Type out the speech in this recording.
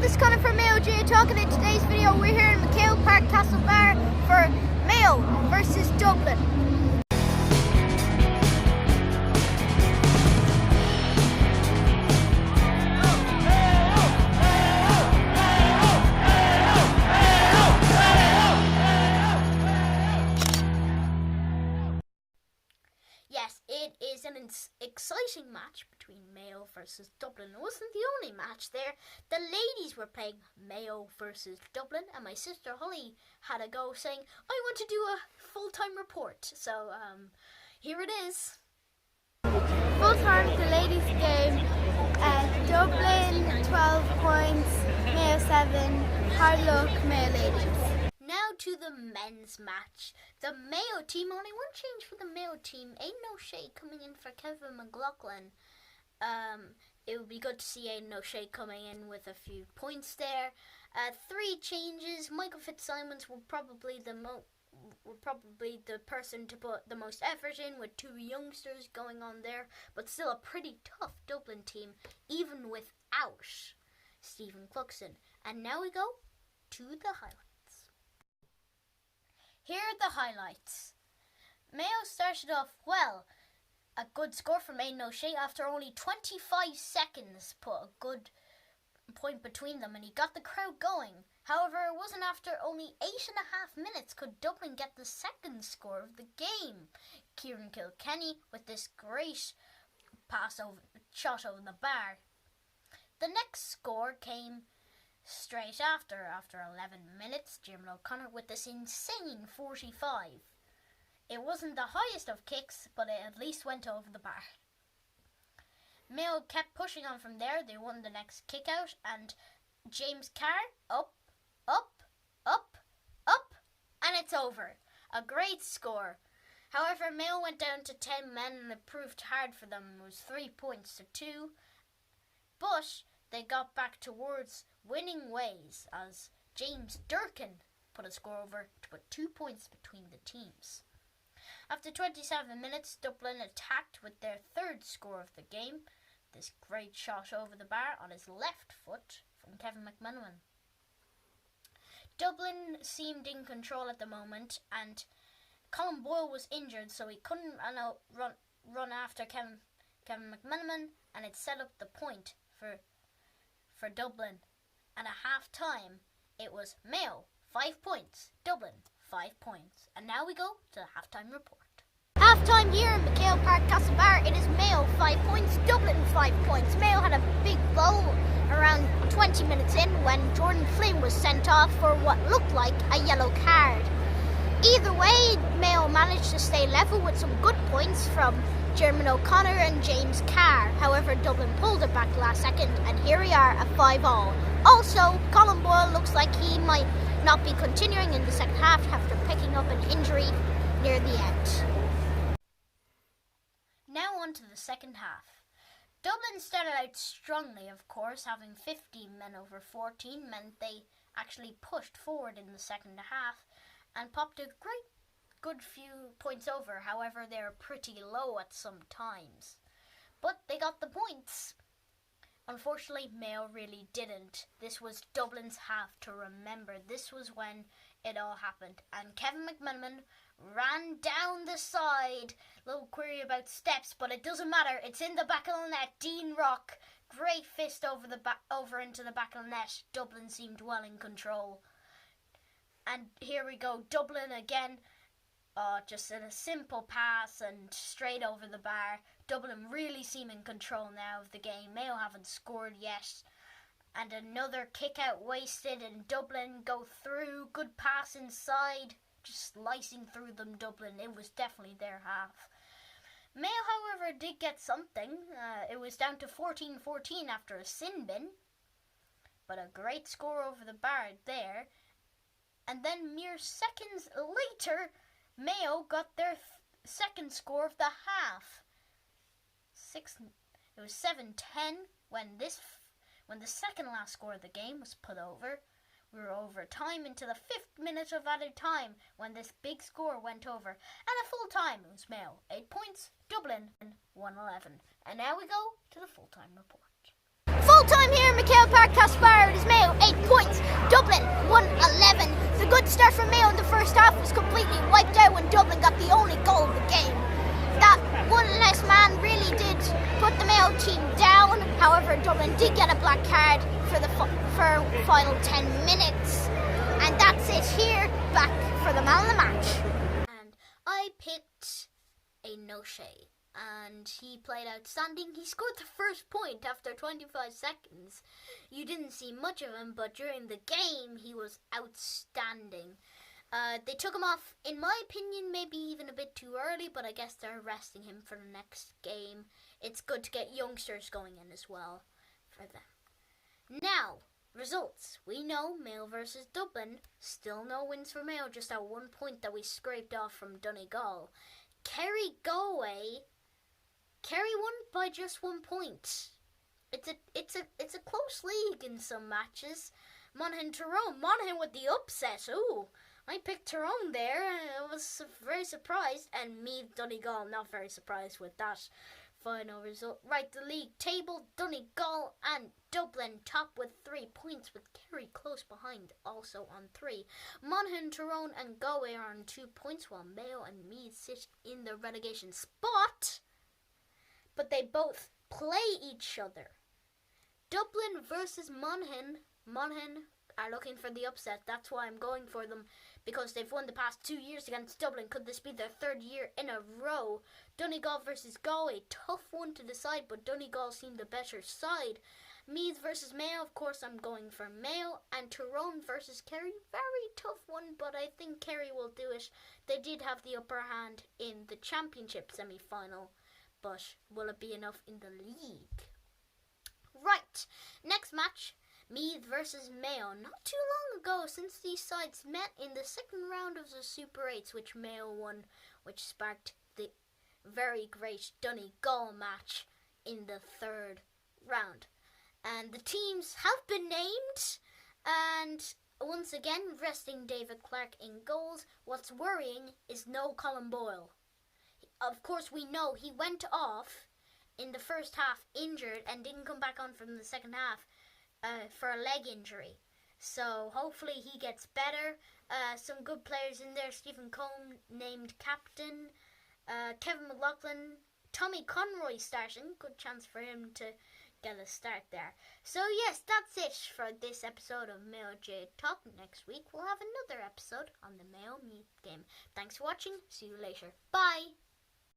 this is Connor from Mayo GAA talking. In today's video, we're here in McHale Park, Castlebar for Mayo versus Dublin. Yes, it is an exciting match between Mayo versus Dublin. It wasn't the only match there. The ladies were playing Mayo versus Dublin, and my sister Holly had a go saying, I want to do a full-time report. So, here it is. Full-time, the ladies game. Dublin 12 points, Mayo 7. Hard luck, Mayo ladies. Now to the men's match. The Mayo team, only one change for the Mayo team. Aidan O'Shea coming in for Kevin McLaughlin. It would be good to see Aidan O'Shea coming in with a few points there. 3 changes. Michael Fitzsimons will probably the person to put the most effort in, with 2 youngsters going on there, but still a pretty tough Dublin team, even without Stephen Cluxon. And now we go to the highlights. Here are the highlights. Mayo started off well. A good score from Aidan O'Shea after only 25 seconds. Put a good point between them and he got the crowd going. However, it wasn't after only 8.5 minutes could Dublin get the second score of the game. Kieran Kilkenny with this great shot over the bar. The next score came straight after 11 minutes, Jim O'Connor with this insane 45. It wasn't the highest of kicks, but it at least went over the bar. Mayo kept pushing on from there. They won the next kick out, and James Carr, up, and it's over. A great score. However, Mayo went down to 10 men, and it proved hard for them. It was 3 points to 2, but they got back towards winning ways as James Durkin put a score over to put 2 points between the teams. After 27 minutes, Dublin attacked with their third score of the game. This great shot over the bar on his left foot from Kevin McManaman. Dublin seemed in control at the moment, and Colin Boyle was injured, so he couldn't run after Kevin McManaman, and it set up the point for Dublin. And at half-time, it was Mayo, 5 points, Dublin, 5 points. And now we go to the half-time report. Half-time here in McHale Park, Castlebar. It is Mayo, 5 points, Dublin, 5 points. Mayo had a big goal around 20 minutes in when Jordan Flynn was sent off for what looked like a yellow card. Either way, Mayo managed to stay level with some good points from Jeremy O'Connor and James Carr. However, Dublin pulled it back last second, and here we are at 5-5. Also, Colin Boyle looks like he might not be continuing in the second half after picking up an injury near the end. Now on to the second half. Dublin started out strongly, of course. Having 15 men over 14 meant they actually pushed forward in the second half and popped a good few points over. However, they were pretty low at some times. But they got the points. Unfortunately, Mayo really didn't. This was Dublin's half to remember. This was when it all happened. And Kevin McManaman ran down the side. Little query about steps, but it doesn't matter. It's in the back of the net. Dean Rock, great fist over into the back of the net. Dublin seemed well in control. And here we go, Dublin again. Just a simple pass and straight over the bar. Dublin really seem in control now of the game. Mayo haven't scored yet. And another kick out wasted, and Dublin go through. Good pass inside. Just slicing through them, Dublin. It was definitely their half. Mayo, however, did get something. It was down to 14-14 after a sin bin. But a great score over the bar there. And then mere seconds later, Mayo got their second score of the half. It was 7-10 when the second last score of the game was put over. We were over time into the 5th minute of added time when this big score went over. And at full time, it was Mayo, 8 points, Dublin, 1-11. And now we go to the full-time report. Full time here in McHale Park, Castlebar. It is Mayo, card for the final 10 minutes. And that's it here, back for the man of the match. And I picked a no-shade, and he played outstanding. He scored the first point after 25 seconds. You didn't see much of him, but during the game, he was outstanding. They took him off, in my opinion, maybe even a bit too early, but I guess they're resting him for the next game. It's good to get youngsters going in as well for them. Now, results. We know Mayo versus Dublin. Still no wins for Mayo, just that 1 point that we scraped off from Donegal. Kerry GAA. Kerry won by just 1 point. It's a close league in some matches. Monaghan Tyrone. Monaghan with the upset. Ooh. I picked Tyrone there. I was very surprised. And Meath Donegal, not very surprised with that final result. Right, the league table, Donegal and Dublin top with 3 points, with Kerry close behind, also on 3. Monaghan, Tyrone and Galway are on 2 points, while Mayo and Meath sit in the relegation spot. But they both play each other. Dublin versus Monaghan. Monaghan are looking for the upset. That's why I'm going for them, because they've won the past 2 years against Dublin. Could this be their 3rd year in a row? Donegal versus Galway, tough one to decide, but Donegal seem the better side. Meath versus Mayo, of course I'm going for Mayo. And Tyrone versus Kerry, very tough one, but I think Kerry will do it. They did have the upper hand in the championship semi-final, but will it be enough in the league? Right, next match, Meath versus Mayo. Not too long ago since these sides met in the second round of the Super 8s, which Mayo won, which sparked the very great Donegal match in the 3rd round. And the teams have been named, and once again, resting David Clark in goals. What's worrying is no Colin Boyle. Of course, we know he went off in the first half injured and didn't come back on from the second half for a leg injury. So hopefully he gets better. Some good players in there. Stephen Combe named captain. Kevin McLaughlin. Tommy Conroy starting. Good chance for him to get a start there. So yes, that's it for this episode of Mayo GAA Talk. Next week we'll have another episode on the Mayo Meath game. Thanks for watching. See you later. Bye.